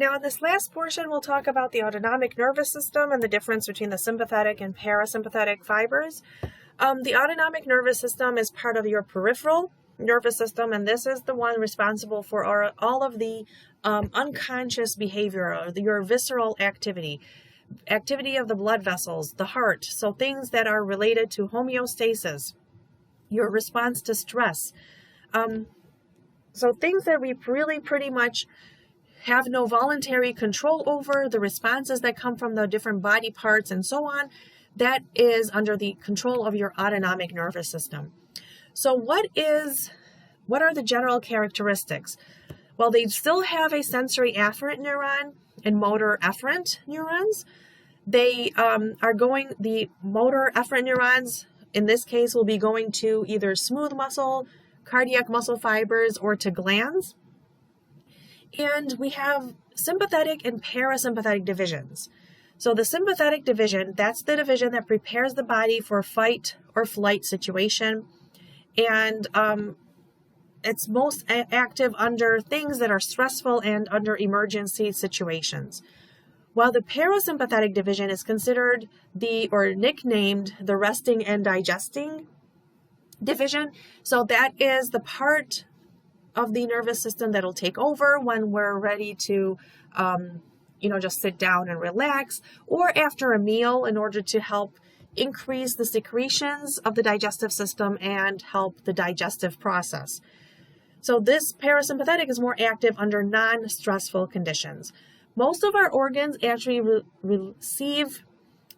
Now in this last portion, we'll talk about the autonomic nervous system and the difference between the sympathetic and parasympathetic fibers. The autonomic nervous system is part of your peripheral nervous system, and this is the one responsible for all of the unconscious behavior, or your visceral activity of the blood vessels, the heart, so things that are related to homeostasis, your response to stress. So things that we really pretty much have no voluntary control over, the responses that come from the different body parts and so on, that is under the control of your autonomic nervous system. So what are the general characteristics? Well, they still have a sensory afferent neuron and motor efferent neurons. The motor efferent neurons, in this case, will be going to either smooth muscle, cardiac muscle fibers, or to glands. And we have sympathetic and parasympathetic divisions. So the sympathetic division, that's the division that prepares the body for a fight or flight situation. And it's most active under things that are stressful and under emergency situations. While the parasympathetic division is considered nicknamed the resting and digesting division. So that is the part of the nervous system that'll take over when we're ready to, just sit down and relax, or after a meal in order to help increase the secretions of the digestive system and help the digestive process. So this parasympathetic is more active under non-stressful conditions. Most of our organs actually receive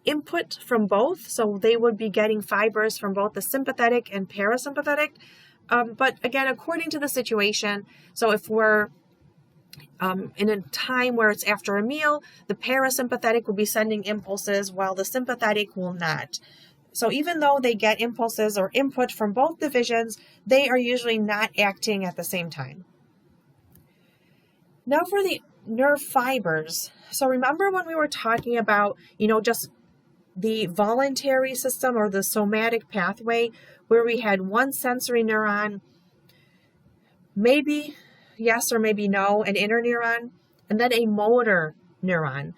input from both, so they would be getting fibers from both the sympathetic and parasympathetic. But again, according to the situation, so if we're in a time where it's after a meal, the parasympathetic will be sending impulses while the sympathetic will not. So even though they get impulses or input from both divisions, they are usually not acting at the same time. Now for the nerve fibers. So remember when we were talking about, just the voluntary system or the somatic pathway, where we had one sensory neuron, maybe yes or maybe no, an inner neuron, and then a motor neuron.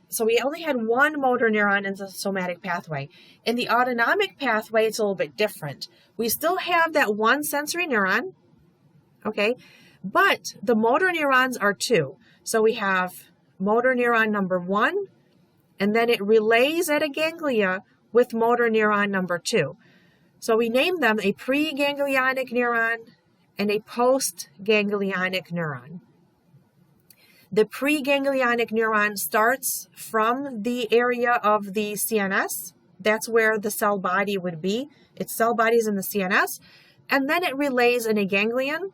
So we only had one motor neuron in the somatic pathway. In the autonomic pathway, it's a little bit different. We still have that one sensory neuron, okay, but the motor neurons are two. So we have motor neuron number 1, and then it relays at a ganglia with motor neuron number 2. So we name them a preganglionic neuron and a postganglionic neuron. The preganglionic neuron starts from the area of the CNS. That's where the cell body would be. Its cell body is in the CNS, and then it relays in a ganglion,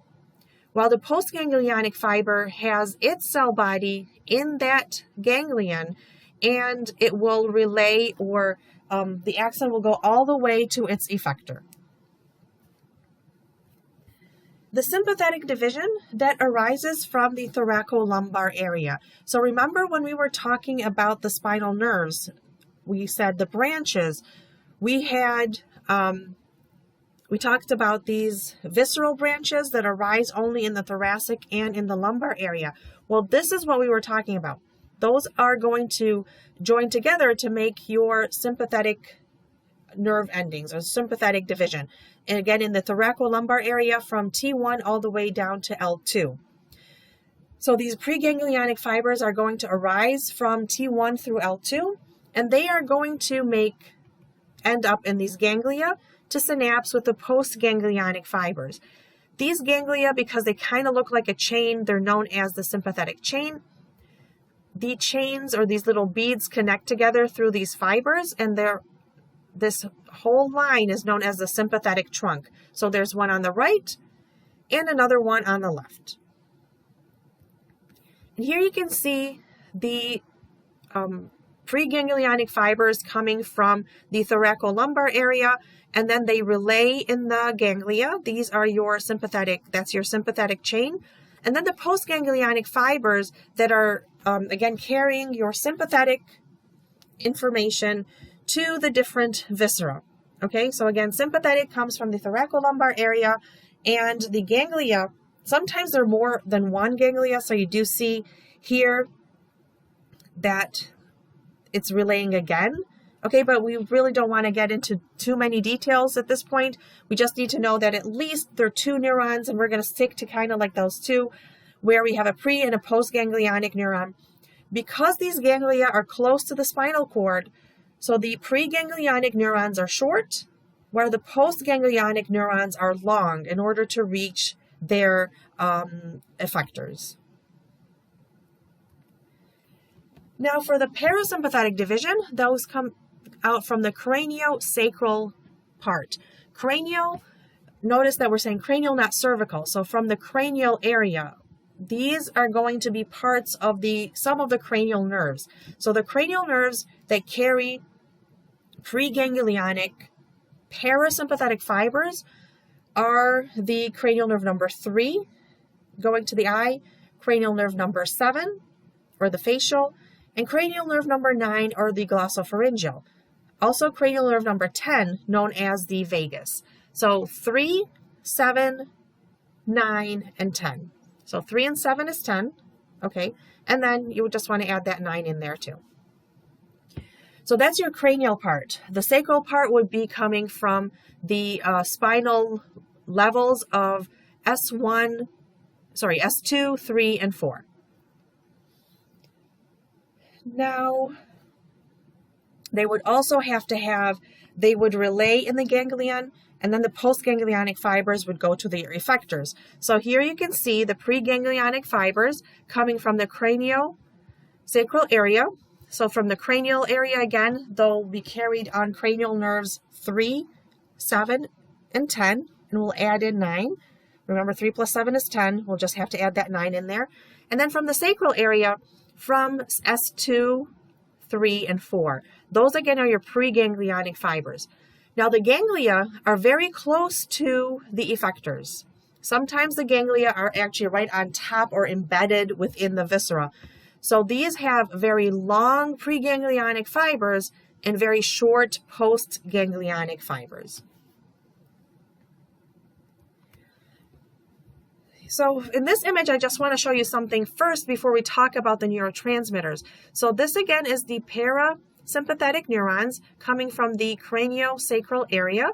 while the postganglionic fiber has its cell body in that ganglion, and it will relay, or the axon will go all the way to its effector. The sympathetic division, that arises from the thoracolumbar area. So remember when we were talking about the spinal nerves, we said the branches, we talked about these visceral branches that arise only in the thoracic and in the lumbar area. Well, this is what we were talking about. Those are going to join together to make your sympathetic nerve endings, or sympathetic division. And again, in the thoracolumbar area from T1 all the way down to L2. So these preganglionic fibers are going to arise from T1 through L2, and they are going to end up in these ganglia to synapse with the postganglionic fibers. These ganglia, because they kind of look like a chain, they're known as the sympathetic chain. The chains, or these little beads, connect together through these fibers, and this whole line is known as the sympathetic trunk. So there's one on the right and another one on the left. And here you can see the preganglionic fibers coming from the thoracolumbar area, and then they relay in the ganglia. These are your that's your sympathetic chain. And then the postganglionic fibers that are, again, carrying your sympathetic information to the different viscera. Okay, so again, sympathetic comes from the thoracolumbar area, and the ganglia Sometimes there are more than one ganglia, so you do see here that it's relaying again. Okay, but we really don't want to get into too many details at this point. We just need to know that at least there are 2 neurons, and we're going to stick to kind of like those 2 where we have a pre and a postganglionic neuron. Because these ganglia are close to the spinal cord, so the preganglionic neurons are short, where the postganglionic neurons are long in order to reach their effectors. Now for the parasympathetic division, those come out from the craniosacral part. Cranial, notice that we're saying cranial, not cervical. So from the cranial area, these are going to be parts of some of the cranial nerves. So the cranial nerves that carry preganglionic parasympathetic fibers are the cranial nerve number 3, going to the eye, cranial nerve number 7, or the facial, and cranial nerve number 9, or the glossopharyngeal. Also cranial nerve number 10, known as the vagus. So 3, 7, 9, and 10. So 3 and 7 is 10, okay? And then you would just want to add that 9 in there too. So that's your cranial part. The sacral part would be coming from the spinal levels of S2, 3, and 4. Now, they would also they would relay in the ganglion, and then the postganglionic fibers would go to the effectors. So here you can see the preganglionic fibers coming from the craniosacral area. So from the cranial area, again, they'll be carried on cranial nerves 3, 7, and 10, and we'll add in 9. Remember, 3 plus 7 is 10. We'll just have to add that 9 in there. And then from the sacral area, from S2, 3, and 4. Those, again, are your preganglionic fibers. Now, the ganglia are very close to the effectors. Sometimes the ganglia are actually right on top or embedded within the viscera. So these have very long preganglionic fibers and very short postganglionic fibers. So in this image, I just want to show you something first before we talk about the neurotransmitters. So this again is the parasympathetic neurons coming from the craniosacral area.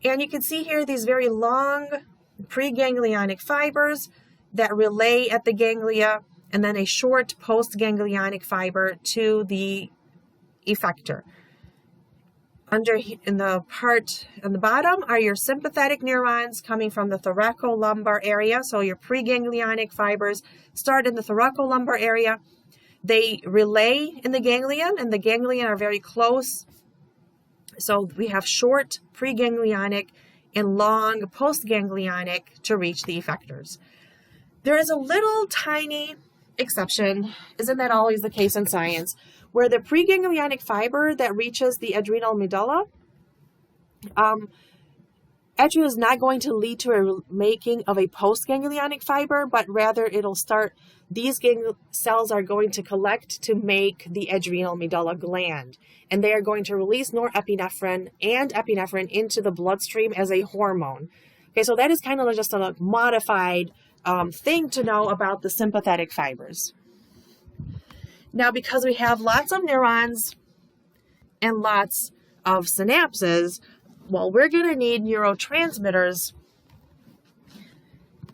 And you can see here these very long preganglionic fibers that relay at the ganglia, and then a short postganglionic fiber to the effector. In the part on the bottom are your sympathetic neurons coming from the thoracolumbar area. So your preganglionic fibers start in the thoracolumbar area. They relay in the ganglion, and the ganglion are very close. So we have short preganglionic and long postganglionic to reach the effectors. There is a little tiny exception, isn't that always the case in science, where the preganglionic fiber that reaches the adrenal medulla actually is not going to lead to a making of a postganglionic fiber, but rather it'll start, these cells are going to collect to make the adrenal medulla gland, and they are going to release norepinephrine and epinephrine into the bloodstream as a hormone. Okay, so that is kind of just a modified thing to know about the sympathetic fibers. Now, because we have lots of neurons and lots of synapses, well, we're going to need neurotransmitters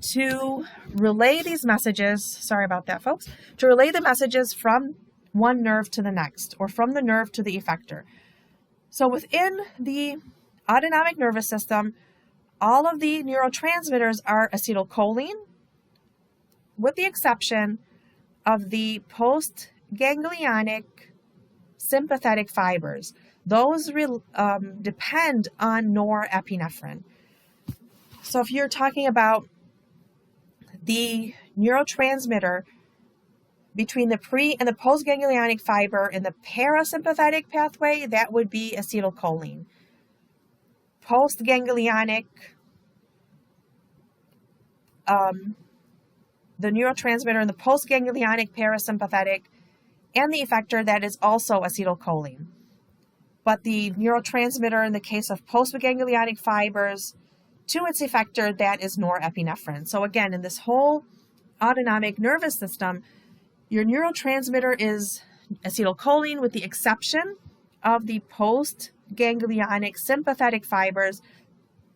to relay these messages. Sorry about that, folks. To relay the messages from one nerve to the next, or from the nerve to the effector. So within the autonomic nervous system, all of the neurotransmitters are acetylcholine, with the exception of the postganglionic sympathetic fibers. Those depend on norepinephrine. So if you're talking about the neurotransmitter between the pre and the postganglionic fiber in the parasympathetic pathway, that would be acetylcholine. Postganglionic, the neurotransmitter in the postganglionic parasympathetic and the effector, that is also acetylcholine. But the neurotransmitter in the case of postganglionic fibers to its effector, that is norepinephrine. So again, in this whole autonomic nervous system, your neurotransmitter is acetylcholine, with the exception of the post-ganglionic sympathetic fibers.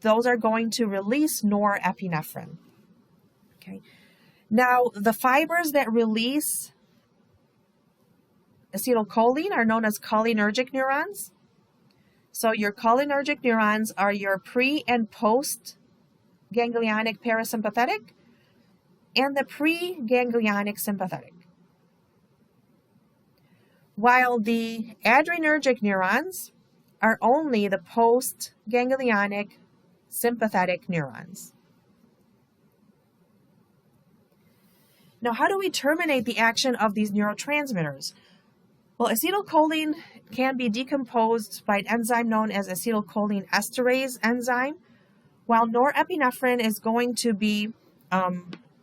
Those are going to release norepinephrine. Okay. Now, the fibers that release acetylcholine are known as cholinergic neurons. So your cholinergic neurons are your pre- and post-ganglionic parasympathetic and the pre-ganglionic sympathetic. While the adrenergic neurons are only the post-ganglionic sympathetic neurons. Now, how do we terminate the action of these neurotransmitters? Well, acetylcholine can be decomposed by an enzyme known as acetylcholine esterase enzyme, while norepinephrine is going to be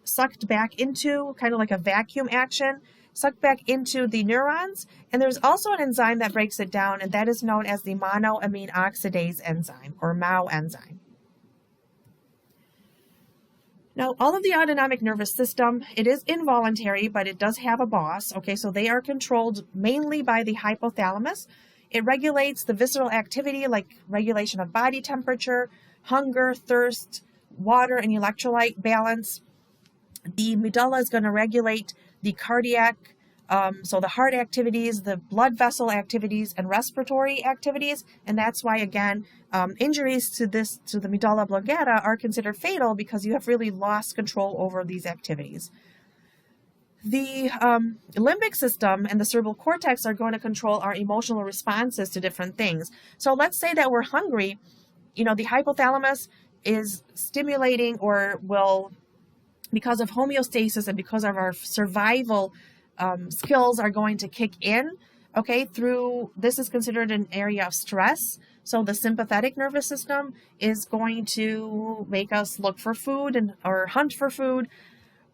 sucked back into, kind of like a vacuum action, sucked back into the neurons. And there's also an enzyme that breaks it down, and that is known as the monoamine oxidase enzyme, or MAO enzyme. Now, all of the autonomic nervous system, it is involuntary, but it does have a boss. Okay, so they are controlled mainly by the hypothalamus. It regulates the visceral activity, like regulation of body temperature, hunger, thirst, water, and electrolyte balance. The medulla is going to regulate the cardiac, so the heart activities, the blood vessel activities, and respiratory activities. And that's why, again, injuries to the medulla oblongata are considered fatal, because you have really lost control over these activities. The limbic system and the cerebral cortex are going to control our emotional responses to different things. So let's say that we're hungry. The hypothalamus is stimulating, or will, because of homeostasis and because of our survival skills, are going to kick in, okay, this is considered an area of stress. So the sympathetic nervous system is going to make us look for food or hunt for food.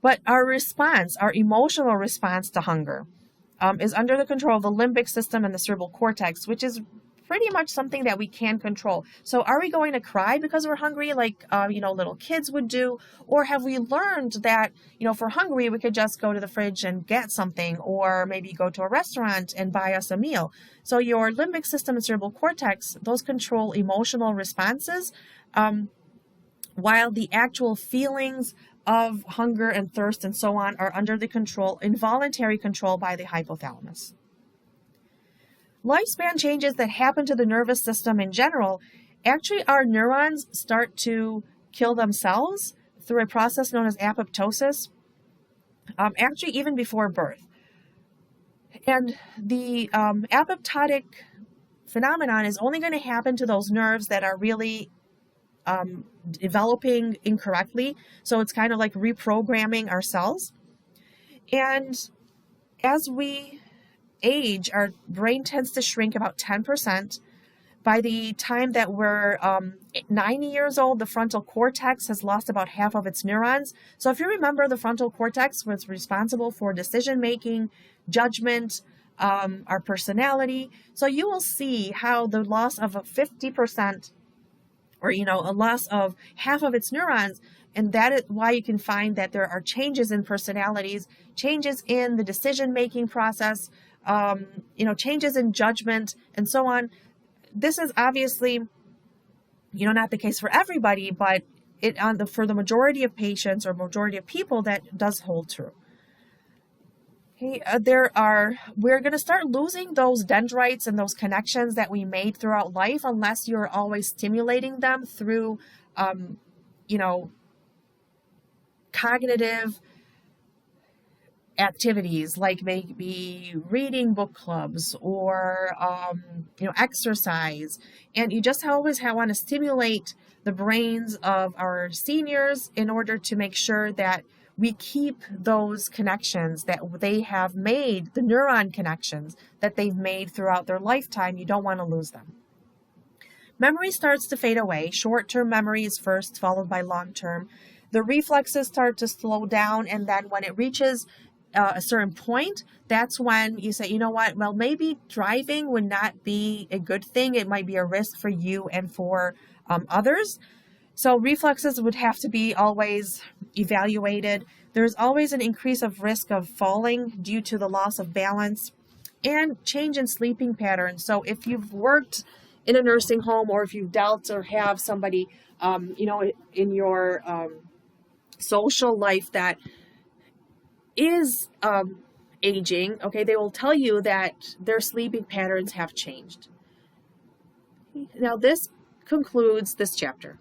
But our response, our emotional response to hunger, is under the control of the limbic system and the cerebral cortex, which is pretty much something that we can control. So are we going to cry because we're hungry, like little kids would do? Or have we learned that, if we're hungry, we could just go to the fridge and get something, or maybe go to a restaurant and buy us a meal? So your limbic system and cerebral cortex, those control emotional responses, while the actual feelings of hunger and thirst and so on are under the involuntary control by the hypothalamus. Lifespan changes that happen to the nervous system in general, actually our neurons start to kill themselves through a process known as apoptosis, actually even before birth. And the apoptotic phenomenon is only going to happen to those nerves that are really developing incorrectly. So it's kind of like reprogramming our cells. And as we age, our brain tends to shrink about 10%. By the time that we're 90 years old, the frontal cortex has lost about half of its neurons. So if you remember, the frontal cortex was responsible for decision-making, judgment, our personality. So you will see how the loss of 50%, or a loss of half of its neurons, and that is why you can find that there are changes in personalities, changes in the decision-making process, changes in judgment, and so on. This is obviously, not the case for everybody, but for the majority of patients or majority of people, that does hold true. Okay, we're going to start losing those dendrites and those connections that we made throughout life, unless you're always stimulating them through, cognitive activities, like maybe reading book clubs or exercise. And you just always want to stimulate the brains of our seniors in order to make sure that we keep those connections that they have made, the neuron connections that they've made throughout their lifetime. You don't want to lose them. Memory starts to fade away. Short-term memory is first, followed by long-term. The reflexes start to slow down, and then when it reaches a certain point, that's when you say, well, maybe driving would not be a good thing. It might be a risk for you and for others. So reflexes would have to be always evaluated. There's always an increase of risk of falling due to the loss of balance and change in sleeping patterns. So if you've worked in a nursing home, or if you've dealt or have somebody, in your social life that is aging, okay, they will tell you that their sleeping patterns have changed. Now this concludes this chapter.